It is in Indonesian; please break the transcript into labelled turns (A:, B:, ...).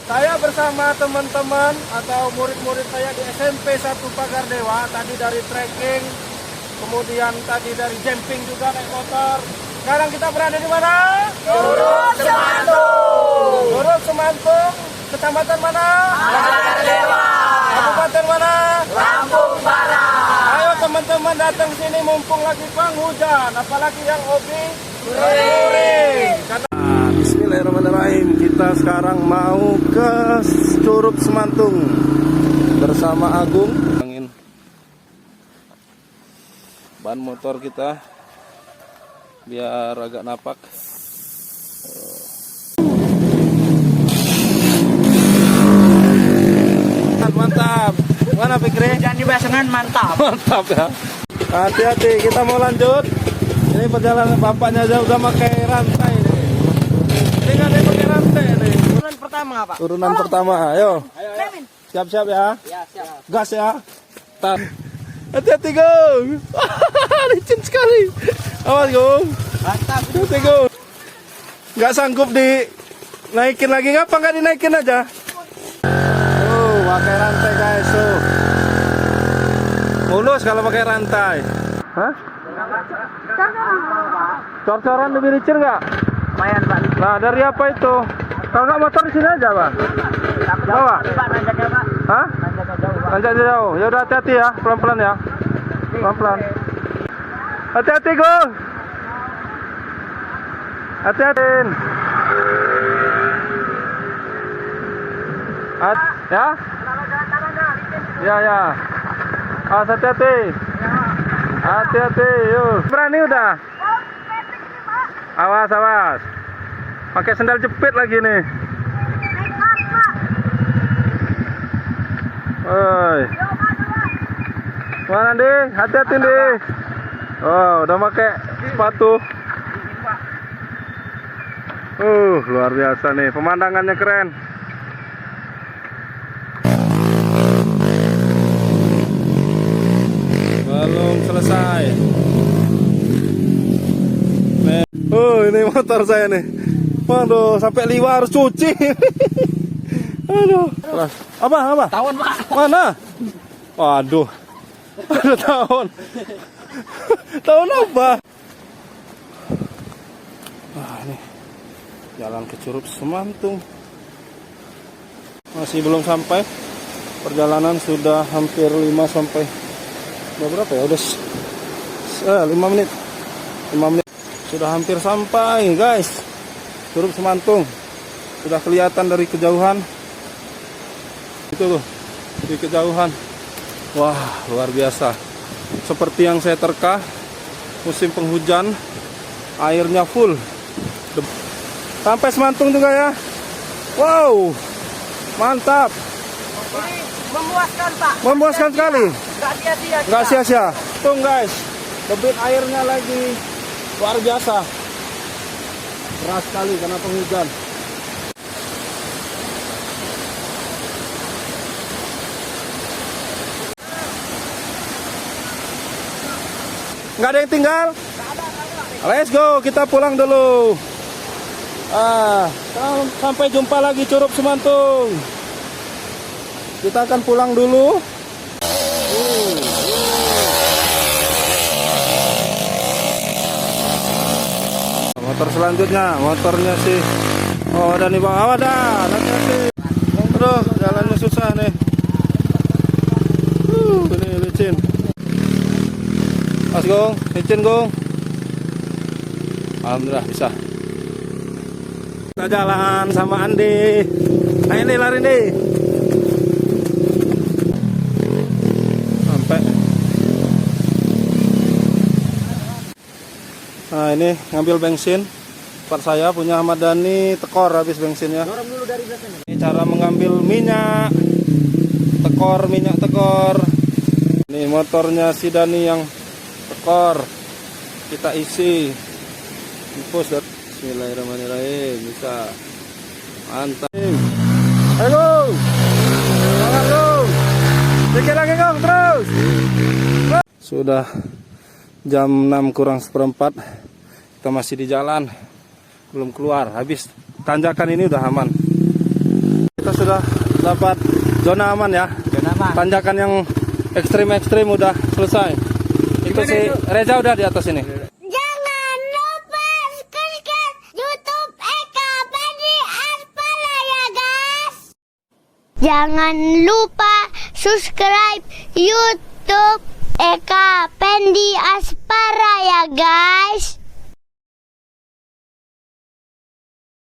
A: Saya bersama teman-teman atau murid-murid saya di SMP 1 Pagar Dewa, tadi dari trekking, kemudian tadi dari jumping juga naik motor. Sekarang kita berada di mana?
B: Curug Semantung.
A: Curug Semantung, kecamatan mana?
B: Pagar Dewa.
A: Kabupaten mana?
B: Lampung Barat.
A: Ayo teman-teman datang sini mumpung lagi penghujan, apalagi yang hobi touring. Bismillahirrahmanirrahim. Kita sekarang mau ke Curug Semantung bersama Agung. Angin ban motor kita biar agak napak. Mantap. Mana Fikri?
B: Hujan di Basengan mantap.
A: Mantap ya. Hati-hati, kita mau lanjut. Ini perjalanan bapaknya aja udah pakai rantai nih. Ini nggak ada yang pakai rantai nih.
B: Turunan pertama apa?
A: Turunan pertama, ayo.
B: Kevin.
A: Siap-siap ya.
B: Ya, siap.
A: Gas ya. Tan. Hati-hati Gong. Licin sekali. Awas Gong.
B: Mantap.
A: Hati Gong. Nggak sanggup dinaikin lagi, ngapa nggak dinaikin aja? Oh, pakai rantai guys tuh. Mulus kalau pakai rantai. Hah? Cor-coran lebih licin nggak?
B: Lumayan Pak.
A: Nah, dari apa itu? Kalau nggak motor di sini aja, Bang. Bawa.
B: Pak, nanjaknya Pak.
A: Hah?
B: Nanjaknya jauh Pak.
A: Nanjak jauh. Ya udah hati-hati ya, pelan-pelan ya. Pelan-pelan. Hati-hati, Gong. Hati-hati. Ya? Ya, ya. Awas hati-hati. Hati-hati, yuk. Berani udah? Awas, awas. Pakai sendal jepit lagi nih. Oi. Mana Di? Hati-hati Di. Oh, udah pakai sepatu. Luar biasa nih. Pemandangannya keren. Belum selesai. Ini motor saya nih. Waduh, sampai liwa harus cuci. Aduh. Apa?
B: Tahun Pak.
A: Mana? Waduh. Aduh, tahun. Tahun apa? Ini jalan ke Curug Semantung. Masih belum sampai. Perjalanan sudah hampir 5 sampai berapa ya? Udah 5 menit. 5 menit. Sudah hampir sampai, guys. Curug Semantung. Sudah kelihatan dari kejauhan. Itu tuh, di kejauhan. Wah, luar biasa. Seperti yang saya terka, musim penghujan, airnya full. Sampai Semantung juga ya. Wow, mantap.
B: Ini memuaskan Pak.
A: Memuaskan sekali.
B: Enggak sia-sia.
A: Nggak sia-sia. Tuh guys, debit airnya lagi luar biasa. Keras sekali karena penghujan. Nggak ada yang tinggal? Let's go, kita pulang dulu. Sampai jumpa lagi Curug Semantung. Kita akan pulang dulu. Motor selanjutnya, motornya sih. Oh, ada nih Bang. Ada. Hati-hati. Aduh, jalannya susah nih. Ini licin. Mas Gong, licin Gong. Alhamdulillah bisa. Kita jalan sama Andi. Nah ini lari nih. Sampai. Nah ini ngambil bensin. Tempat saya punya Ahmad Dhani, tekor habis bensinnya.
B: Dorong dulu dari belakang.
A: Ini cara mengambil minyak. Minyak tekor. Ini motornya si Dhani yang tekor. Kita isi. Infus. Bismillahirrahmanirrahim. Bisa. Mantap. Ayo. Semangat Gong. Dikit lagi Gong, terus. Sudah jam 6 kurang seperempat. Kita masih di jalan. Belum keluar. Habis tanjakan ini udah aman. Kita sudah dapat zona aman ya.
B: Zona aman.
A: Tanjakan yang ekstrim-ekstrim udah selesai. Itu si Reza udah di atas ini.
C: Jangan lupa subscribe YouTube Eka Pendi Aspara ya guys. Jangan lupa subscribe YouTube Eka Pendi Aspara ya guys.